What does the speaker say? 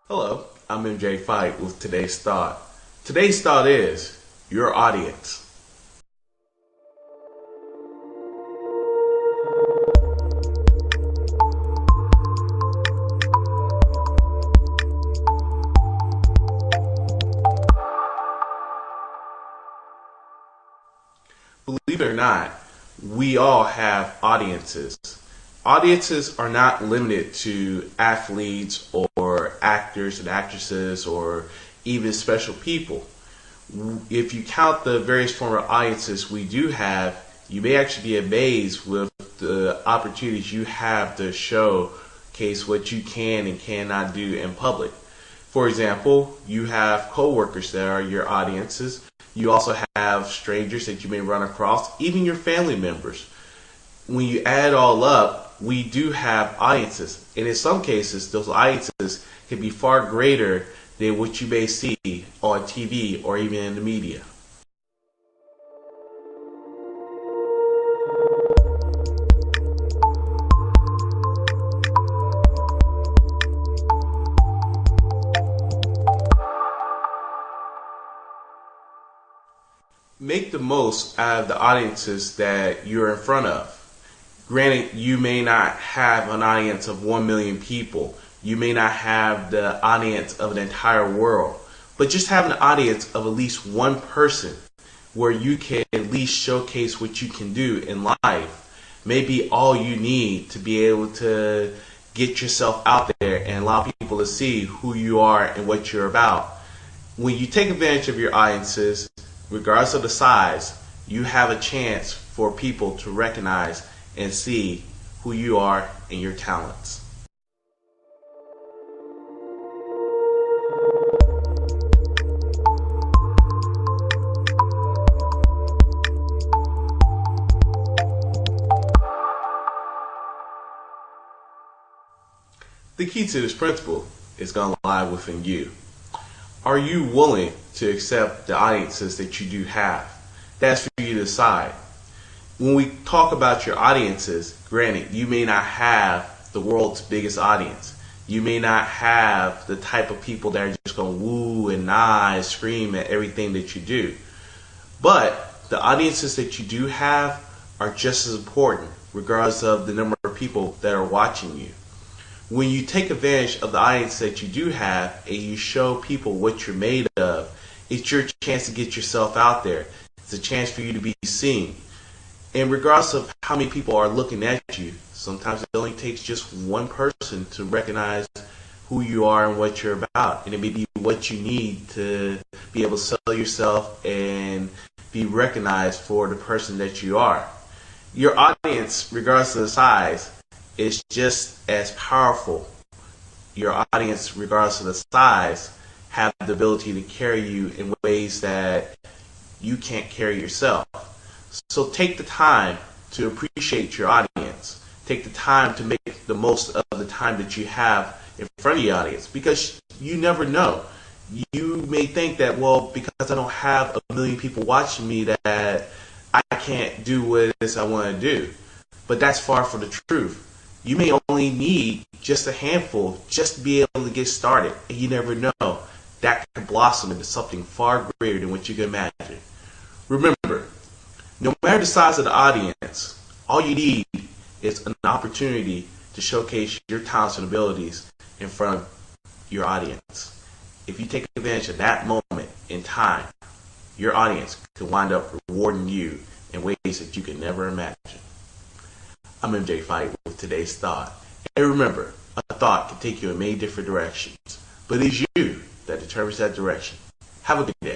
Hello, I'm Fite with today's thought. Today's thought is your audience. Believe it or not, we all have audiences. Audiences are not limited to athletes or actors and actresses or even special people. If you count the various form of audiences we do have, you may actually be amazed with the opportunities you have to showcase what you can and cannot do in public. For example, you have coworkers that are your audiences. You also have strangers that you may run across, even your family members. When you add all up, we do have audiences. And in some cases, those audiences can be far greater than what you may see on TV or even in the media. Make the most out of the audiences that you're in front of. Granted, you may not have an audience of 1 million people. You may not have the audience of an entire world. But just having an audience of at least one person where you can at least showcase what you can do in life may be all you need to be able to get yourself out there and allow people to see who you are and what you're about. When you take advantage of your audiences, regardless of the size, you have a chance for people to recognize and see who you are and your talents. The key to this principle is going to lie within you. Are you willing to accept the audiences that you do have? That's for you to decide. When we talk about your audiences, granted, you may not have the world's biggest audience. You may not have the type of people that are just going to woo and nod and scream at everything that you do. But the audiences that you do have are just as important, regardless of the number of people that are watching you. When you take advantage of the audience that you do have and you show people what you're made of, it's your chance to get yourself out there. It's a chance for you to be seen. And regardless of how many people are looking at you, sometimes it only takes just one person to recognize who you are and what you're about. And it may be what you need to be able to sell yourself and be recognized for the person that you are. Your audience, regardless of the size, is just as powerful. Your audience, regardless of the size, have the ability to carry you in ways that you can't carry yourself. So take the time to appreciate your audience. Take the time to make the most of the time that you have in front of your audience, because you never know. You may think that, well, because I don't have 1 million people watching me, that I can't do what it is I want to do. But that's far from the truth. You may only need just a handful just to be able to get started. And you never know. That can blossom into something far greater than what you can imagine. Remember, no matter the size of the audience, all you need is an opportunity to showcase your talents and abilities in front of your audience. If you take advantage of that moment in time, your audience can wind up rewarding you in ways that you can never imagine. I'm MJ Fite with today's thought. And remember, a thought can take you in many different directions, but it is you that determines that direction. Have a good day.